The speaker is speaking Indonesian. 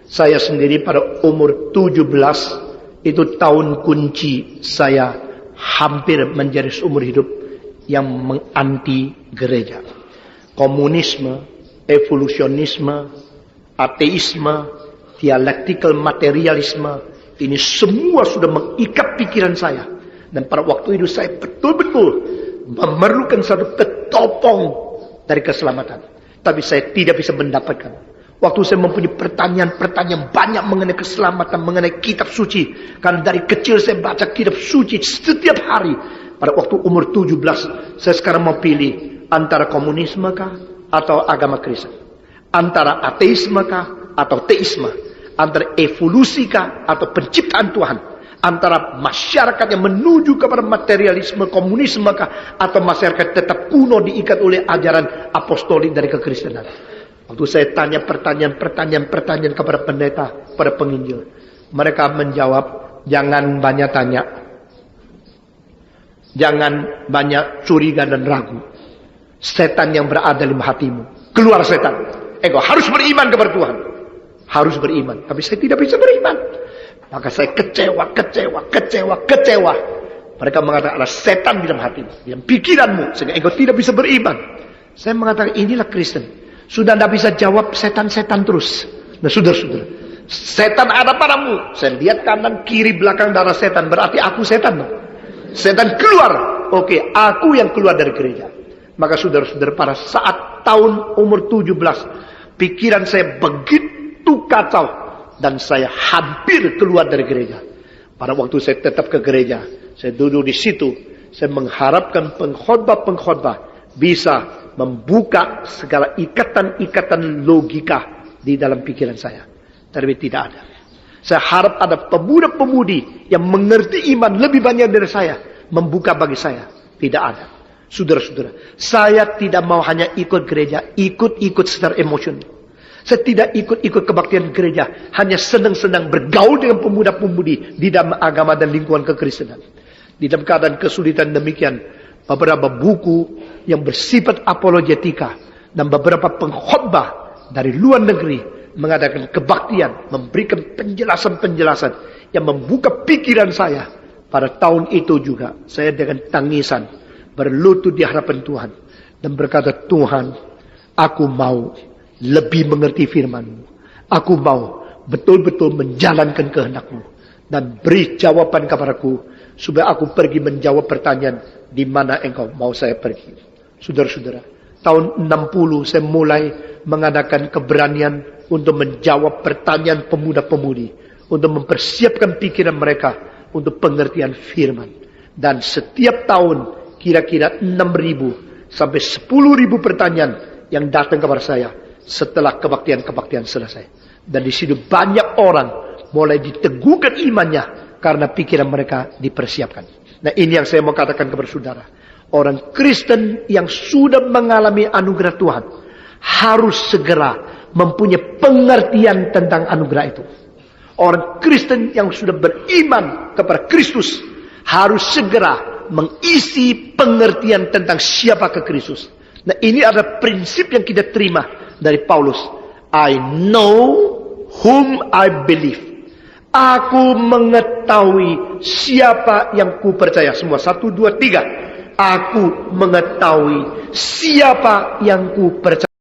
Saya sendiri pada umur 17, itu tahun kunci saya hampir menjadi seumur hidup yang menganti gereja. Komunisme, evolusionisme, ateisme, dialektikal materialisme, ini semua sudah mengikat pikiran saya. Dan pada waktu itu saya betul-betul memerlukan satu ketopong dari keselamatan. Tapi saya tidak bisa mendapatkan. Waktu saya mempunyai pertanyaan-pertanyaan banyak mengenai keselamatan, mengenai kitab suci. Karena dari kecil saya baca kitab suci setiap hari. Pada waktu umur 17, saya sekarang mau pilih antara komunisme kah atau agama Kristen. Antara ateisme kah atau teisme. Antara evolusi kah atau penciptaan Tuhan. Antara masyarakat yang menuju kepada materialisme, komunisme kah, atau masyarakat tetap kuno diikat oleh ajaran apostolik dari kekristenan. Waktu saya tanya pertanyaan kepada pendeta, pada penginjil, mereka menjawab, jangan banyak tanya, jangan banyak curiga dan ragu. Setan yang berada dalam hatimu, keluar setan. Engkau harus beriman kepada Tuhan. Harus beriman, tapi saya tidak bisa beriman. Maka saya kecewa. Mereka mengatakan ada setan di dalam hatimu, di dalam pikiranmu, sehingga engkau tidak bisa beriman. Saya mengatakan inilah Kristen. Sudah tidak bisa jawab setan-setan terus. Nah, saudara-saudara, setan ada padamu. Saya lihat kanan, kiri, belakang darah setan. Berarti aku setan. Setan keluar. Oke, aku yang keluar dari gereja. Maka saudara-saudara, pada saat tahun umur 17, pikiran saya begitu kacau dan saya hampir keluar dari gereja. Pada waktu saya tetap ke gereja, saya duduk di situ, saya mengharapkan pengkhotbah bisa membuka segala ikatan-ikatan logika di dalam pikiran saya. Tapi tidak ada. Saya harap ada pemuda-pemudi yang mengerti iman lebih banyak dari saya, membuka bagi saya. Tidak ada. Saudara-saudara, saya tidak mau hanya ikut gereja, ikut secara emosional. Saya tidak ikut kebaktian gereja. Hanya senang-senang bergaul dengan pemuda-pemudi di dalam agama dan lingkungan kekristenan. Di dalam keadaan kesulitan demikian, beberapa buku yang bersifat apologetika dan beberapa pengkhotbah dari luar negeri mengadakan kebaktian, memberikan penjelasan-penjelasan yang membuka pikiran saya. Pada tahun itu juga, saya dengan tangisan berlutut di hadapan Tuhan dan berkata, Tuhan, aku mau lebih mengerti firman-Mu. Aku mau betul-betul menjalankan kehendak-Mu. Dan beri jawaban kepadaku, supaya aku pergi menjawab pertanyaan, di mana Engkau mau saya pergi. Saudara-saudara, tahun 60 saya mulai mengadakan keberanian untuk menjawab pertanyaan pemuda-pemudi. Untuk mempersiapkan pikiran mereka untuk pengertian firman. Dan setiap tahun, kira-kira 6.000 sampai 10.000 pertanyaan yang datang kepada saya setelah kebaktian-kebaktian selesai. Dan di situ banyak orang mulai diteguhkan imannya karena pikiran mereka dipersiapkan. Nah, ini yang saya mau katakan kepada saudara. Orang Kristen yang sudah mengalami anugerah Tuhan harus segera mempunyai pengertian tentang anugerah itu. Orang Kristen yang sudah beriman kepada Kristus harus segera mengisi pengertian tentang siapakah Kristus. Nah, ini adalah prinsip yang kita terima dari Paulus. I know whom I believe. Aku mengetahui siapa yang ku percaya. Semua 1, 2, 3. Aku mengetahui siapa yang ku percaya.